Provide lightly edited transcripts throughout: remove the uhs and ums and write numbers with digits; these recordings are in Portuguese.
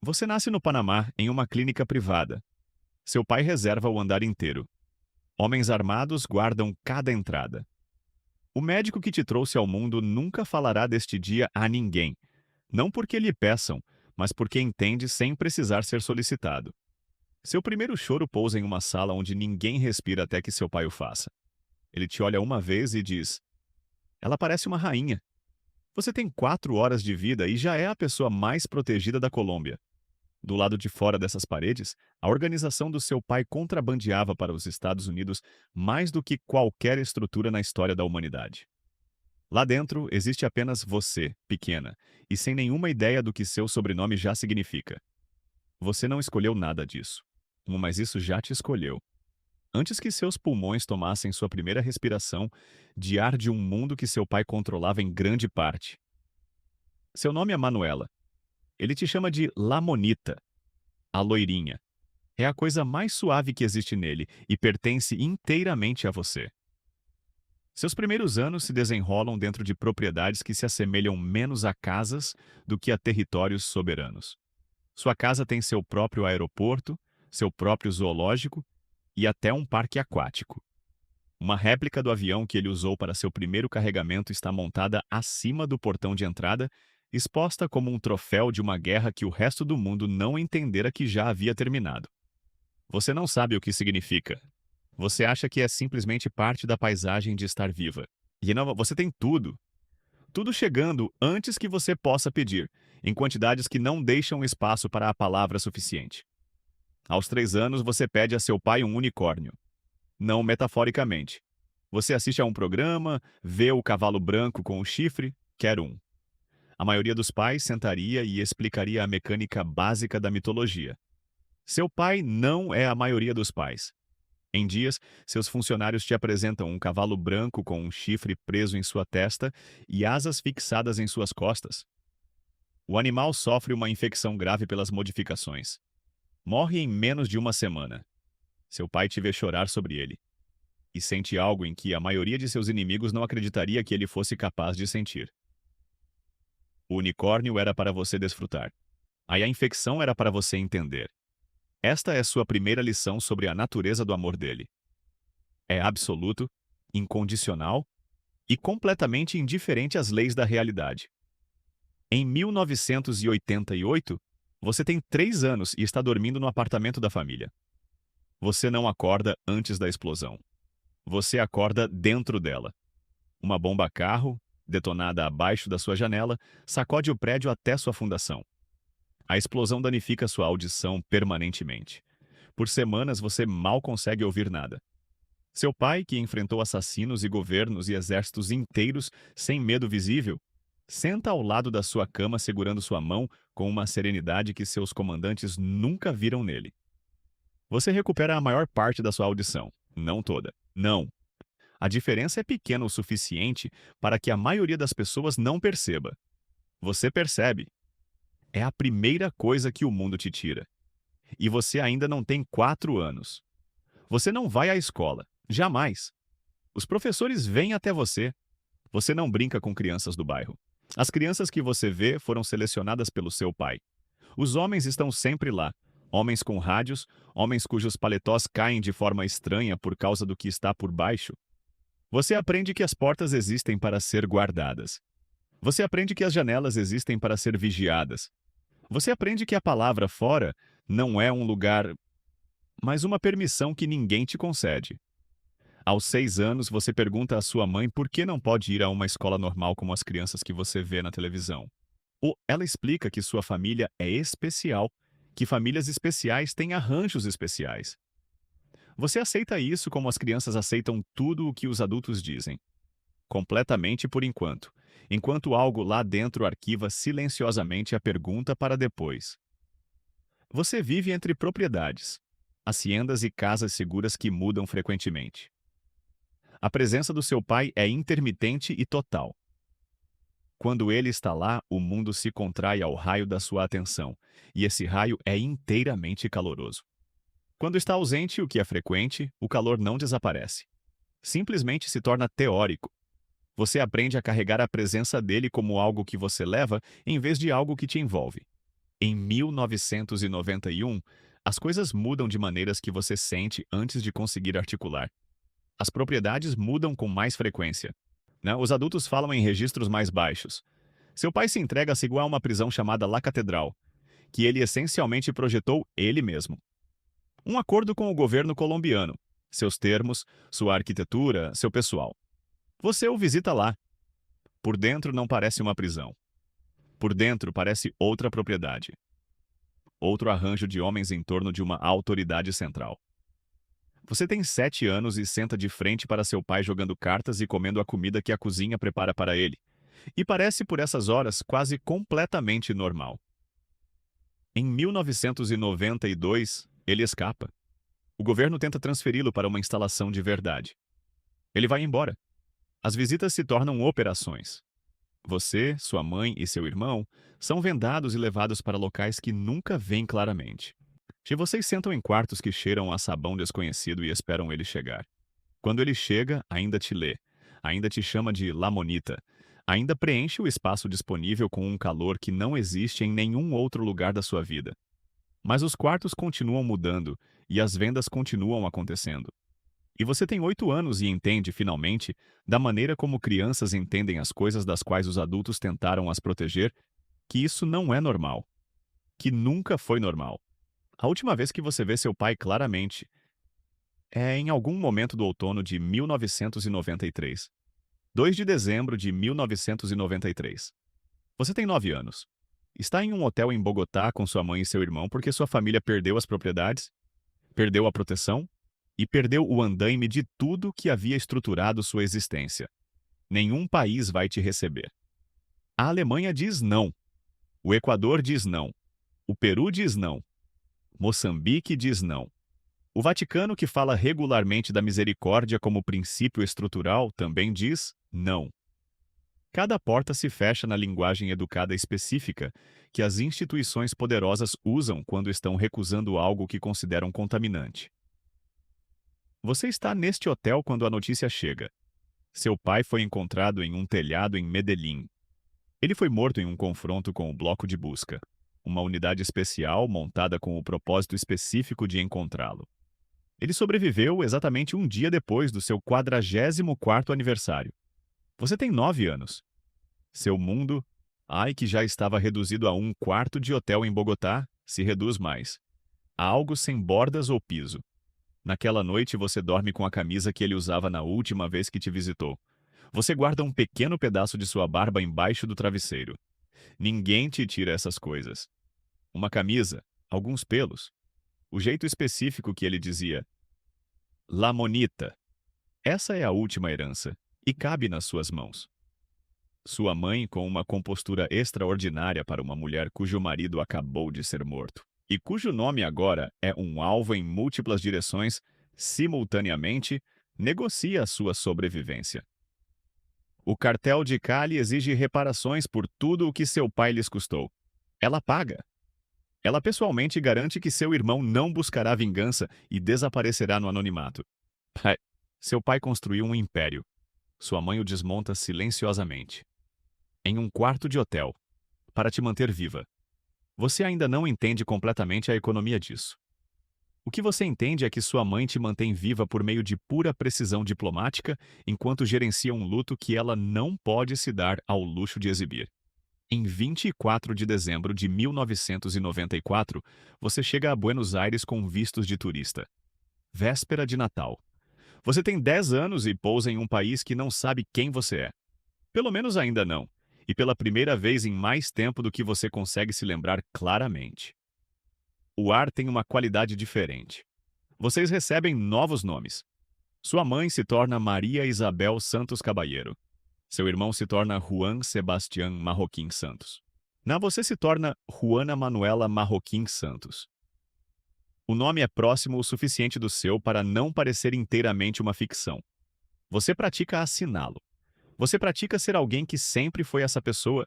Você nasce no Panamá, em uma clínica privada. Seu pai reserva o andar inteiro. Homens armados guardam cada entrada. O médico que te trouxe ao mundo nunca falará deste dia a ninguém, não porque lhe peçam, mas porque entende sem precisar ser solicitado. Seu primeiro choro pousa em uma sala onde ninguém respira até que seu pai o faça. Ele te olha uma vez e diz: Ela parece uma rainha. Você tem 4 horas de vida e já é a pessoa mais protegida da Colômbia. Do lado de fora dessas paredes, a organização do seu pai contrabandeava para os Estados Unidos mais do que qualquer estrutura na história da humanidade. Lá dentro existe apenas você, pequena, e sem nenhuma ideia do que seu sobrenome já significa. Você não escolheu nada disso. Mas isso já te escolheu. Antes que seus pulmões tomassem sua primeira respiração de ar de um mundo que seu pai controlava em grande parte. Seu nome é Manuela. Ele te chama de La Monita, a loirinha. É a coisa mais suave que existe nele e pertence inteiramente a você. Seus primeiros anos se desenrolam dentro de propriedades que se assemelham menos a casas do que a territórios soberanos. Sua casa tem seu próprio aeroporto, seu próprio zoológico e até um parque aquático. Uma réplica do avião que ele usou para seu primeiro carregamento está montada acima do portão de entrada, exposta como um troféu de uma guerra que o resto do mundo não entendera que já havia terminado. Você não sabe o que significa. Você acha que é simplesmente parte da paisagem de estar viva. E não, você tem tudo. Tudo chegando antes que você possa pedir, em quantidades que não deixam espaço para a palavra suficiente. Aos 3 anos, você pede a seu pai um unicórnio. Não metaforicamente. Você assiste a um programa, vê o cavalo branco com o chifre, quer um. A maioria dos pais sentaria e explicaria a mecânica básica da mitologia. Seu pai não é a maioria dos pais. Em dias, seus funcionários te apresentam um cavalo branco com um chifre preso em sua testa e asas fixadas em suas costas. O animal sofre uma infecção grave pelas modificações. Morre em menos de uma semana. Seu pai te vê chorar sobre ele. E sente algo em que a maioria de seus inimigos não acreditaria que ele fosse capaz de sentir. O unicórnio era para você desfrutar. Aí a infecção era para você entender. Esta é sua primeira lição sobre a natureza do amor dele. É absoluto, incondicional e completamente indiferente às leis da realidade. Em 1988, você tem 3 anos e está dormindo no apartamento da família. Você não acorda antes da explosão. Você acorda dentro dela. Uma bomba a carro, detonada abaixo da sua janela, sacode o prédio até sua fundação. A explosão danifica sua audição permanentemente. Por semanas você mal consegue ouvir nada. Seu pai, que enfrentou assassinos e governos e exércitos inteiros sem medo visível, senta ao lado da sua cama segurando sua mão com uma serenidade que seus comandantes nunca viram nele. Você recupera a maior parte da sua audição. Não toda. Não. A diferença é pequena o suficiente para que a maioria das pessoas não perceba. Você percebe. É a primeira coisa que o mundo te tira. E você ainda não tem 4 anos. Você não vai à escola. Jamais. Os professores vêm até você. Você não brinca com crianças do bairro. As crianças que você vê foram selecionadas pelo seu pai. Os homens estão sempre lá. Homens com rádios, homens cujos paletós caem de forma estranha por causa do que está por baixo. Você aprende que as portas existem para ser guardadas. Você aprende que as janelas existem para ser vigiadas. Você aprende que a palavra fora não é um lugar, mas uma permissão que ninguém te concede. Aos 6 anos, você pergunta à sua mãe por que não pode ir a uma escola normal como as crianças que você vê na televisão. Ou ela explica que sua família é especial, que famílias especiais têm arranjos especiais. Você aceita isso como as crianças aceitam tudo o que os adultos dizem. Completamente por enquanto algo lá dentro arquiva silenciosamente a pergunta para depois. Você vive entre propriedades, haciendas e casas seguras que mudam frequentemente. A presença do seu pai é intermitente e total. Quando ele está lá, o mundo se contrai ao raio da sua atenção, e esse raio é inteiramente caloroso. Quando está ausente, o que é frequente, o calor não desaparece. Simplesmente se torna teórico. Você aprende a carregar a presença dele como algo que você leva em vez de algo que te envolve. Em 1991, as coisas mudam de maneiras que você sente antes de conseguir articular. As propriedades mudam com mais frequência, né? Os adultos falam em registros mais baixos. Seu pai se entrega-se igual a uma prisão chamada La Catedral, que ele essencialmente projetou ele mesmo. Um acordo com o governo colombiano, seus termos, sua arquitetura, seu pessoal. Você o visita lá. Por dentro não parece uma prisão. Por dentro parece outra propriedade. Outro arranjo de homens em torno de uma autoridade central. Você tem 7 anos e senta de frente para seu pai jogando cartas e comendo a comida que a cozinha prepara para ele. E parece por essas horas quase completamente normal. Em 1992, ele escapa. O governo tenta transferi-lo para uma instalação de verdade. Ele vai embora. As visitas se tornam operações. Você, sua mãe e seu irmão são vendados e levados para locais que nunca veem claramente. E vocês sentam em quartos que cheiram a sabão desconhecido e esperam ele chegar. Quando ele chega, ainda te lê, ainda te chama de Lamonita, ainda preenche o espaço disponível com um calor que não existe em nenhum outro lugar da sua vida. Mas os quartos continuam mudando e as vendas continuam acontecendo. E você tem 8 anos e entende, finalmente, da maneira como crianças entendem as coisas das quais os adultos tentaram as proteger, que isso não é normal. Que nunca foi normal. A última vez que você vê seu pai claramente é em algum momento do outono de 1993. 2 de dezembro de 1993. Você tem 9 anos. Está em um hotel em Bogotá com sua mãe e seu irmão porque sua família perdeu as propriedades, perdeu a proteção e perdeu o andaime de tudo que havia estruturado sua existência. Nenhum país vai te receber. A Alemanha diz não. O Equador diz não. O Peru diz não. Moçambique diz não. O Vaticano, que fala regularmente da misericórdia como princípio estrutural, também diz não. Cada porta se fecha na linguagem educada específica que as instituições poderosas usam quando estão recusando algo que consideram contaminante. Você está neste hotel quando a notícia chega. Seu pai foi encontrado em um telhado em Medellín. Ele foi morto em um confronto com o bloco de busca, uma unidade especial montada com o propósito específico de encontrá-lo. Ele sobreviveu exatamente um dia depois do seu 44º aniversário. Você tem 9 anos. Seu mundo, que já estava reduzido a um quarto de hotel em Bogotá, se reduz mais. A algo sem bordas ou piso. Naquela noite você dorme com a camisa que ele usava na última vez que te visitou. Você guarda um pequeno pedaço de sua barba embaixo do travesseiro. Ninguém te tira essas coisas. Uma camisa, alguns pelos. O jeito específico que ele dizia. La Monita. Essa é a última herança, e cabe nas suas mãos. Sua mãe, com uma compostura extraordinária para uma mulher cujo marido acabou de ser morto, e cujo nome agora é um alvo em múltiplas direções, simultaneamente, negocia a sua sobrevivência. O cartel de Cali exige reparações por tudo o que seu pai lhes custou. Ela paga. Ela pessoalmente garante que seu irmão não buscará vingança e desaparecerá no anonimato. Seu pai construiu um império. Sua mãe o desmonta silenciosamente. Em um quarto de hotel. Para te manter viva. Você ainda não entende completamente a economia disso. O que você entende é que sua mãe te mantém viva por meio de pura precisão diplomática, enquanto gerencia um luto que ela não pode se dar ao luxo de exibir. Em 24 de dezembro de 1994, você chega a Buenos Aires com vistos de turista. Véspera de Natal. Você tem 10 anos e pousa em um país que não sabe quem você é. Pelo menos ainda não. E pela primeira vez em mais tempo do que você consegue se lembrar claramente. O ar tem uma qualidade diferente. Vocês recebem novos nomes. Sua mãe se torna Maria Isabel Santos Caballero. Seu irmão se torna Juan Sebastián Marroquín Santos. Você se torna Juana Manuela Marroquín Santos. O nome é próximo o suficiente do seu para não parecer inteiramente uma ficção. Você pratica assiná-lo. Você pratica ser alguém que sempre foi essa pessoa.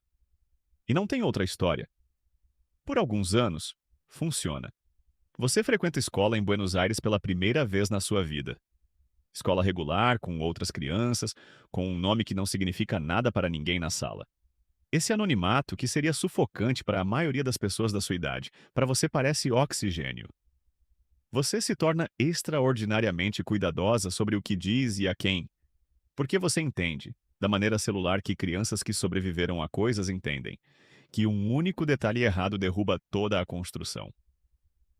E não tem outra história. Por alguns anos, funciona. Você frequenta escola em Buenos Aires pela primeira vez na sua vida. Escola regular, com outras crianças, com um nome que não significa nada para ninguém na sala. Esse anonimato, que seria sufocante para a maioria das pessoas da sua idade, para você parece oxigênio. Você se torna extraordinariamente cuidadosa sobre o que diz e a quem, porque você entende, da maneira celular que crianças que sobreviveram a coisas entendem, que um único detalhe errado derruba toda a construção.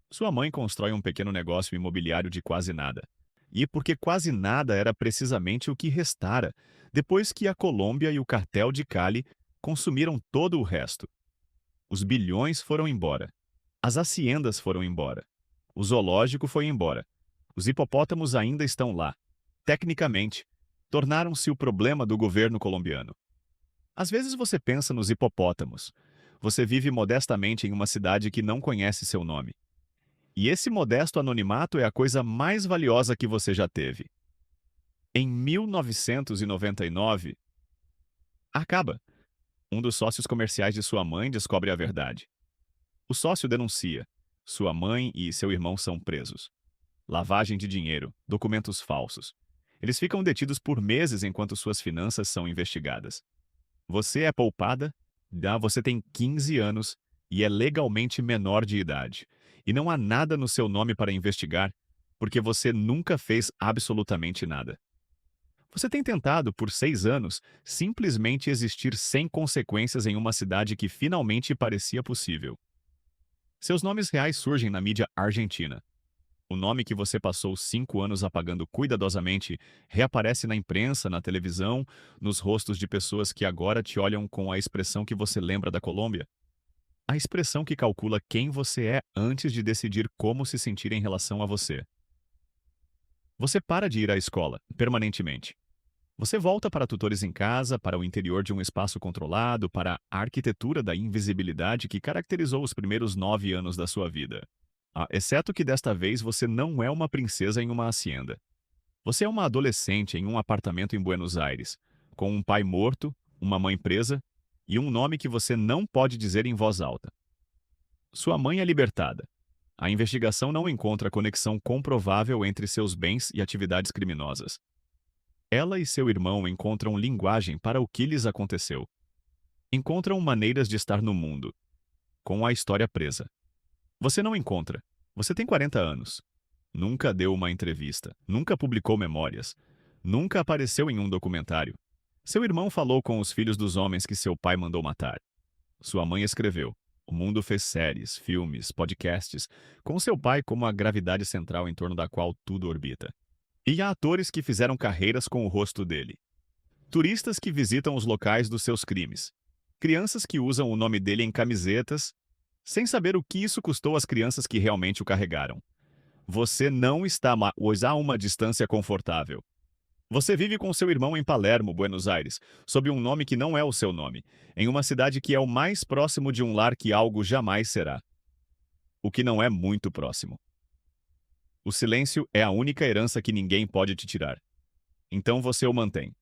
Sua mãe constrói um pequeno negócio imobiliário de quase nada. E porque quase nada era precisamente o que restara, depois que a Colômbia e o cartel de Cali consumiram todo o resto. Os bilhões foram embora. As haciendas foram embora. O zoológico foi embora. Os hipopótamos ainda estão lá. Tecnicamente, tornaram-se o problema do governo colombiano. Às vezes você pensa nos hipopótamos. Você vive modestamente em uma cidade que não conhece seu nome. E esse modesto anonimato é a coisa mais valiosa que você já teve. Em 1999, acaba. Um dos sócios comerciais de sua mãe descobre a verdade. O sócio denuncia. Sua mãe e seu irmão são presos. Lavagem de dinheiro, documentos falsos. Eles ficam detidos por meses enquanto suas finanças são investigadas. Você é poupada, você tem 15 anos e é legalmente menor de idade. E não há nada no seu nome para investigar, porque você nunca fez absolutamente nada. Você tem tentado, por 6 anos, simplesmente existir sem consequências em uma cidade que finalmente parecia possível. Seus nomes reais surgem na mídia argentina. O nome que você passou 5 anos apagando cuidadosamente reaparece na imprensa, na televisão, nos rostos de pessoas que agora te olham com a expressão que você lembra da Colômbia. A expressão que calcula quem você é antes de decidir como se sentir em relação a você. Você para de ir à escola, permanentemente. Você volta para tutores em casa, para o interior de um espaço controlado, para a arquitetura da invisibilidade que caracterizou os primeiros 9 anos da sua vida. Exceto que desta vez você não é uma princesa em uma hacienda. Você é uma adolescente em um apartamento em Buenos Aires, com um pai morto, uma mãe presa e um nome que você não pode dizer em voz alta. Sua mãe é libertada. A investigação não encontra conexão comprovável entre seus bens e atividades criminosas. Ela e seu irmão encontram linguagem para o que lhes aconteceu. Encontram maneiras de estar no mundo, com a história presa. Você não encontra. Você tem 40 anos. Nunca deu uma entrevista, nunca publicou memórias, nunca apareceu em um documentário. Seu irmão falou com os filhos dos homens que seu pai mandou matar. Sua mãe escreveu. O mundo fez séries, filmes, podcasts, com seu pai como a gravidade central em torno da qual tudo orbita. E há atores que fizeram carreiras com o rosto dele. Turistas que visitam os locais dos seus crimes. Crianças que usam o nome dele em camisetas, sem saber o que isso custou às crianças que realmente o carregaram. Você não está a uma distância confortável. Você vive com seu irmão em Palermo, Buenos Aires, sob um nome que não é o seu nome, em uma cidade que é o mais próximo de um lar que algo jamais será. O que não é muito próximo. O silêncio é a única herança que ninguém pode te tirar. Então você o mantém.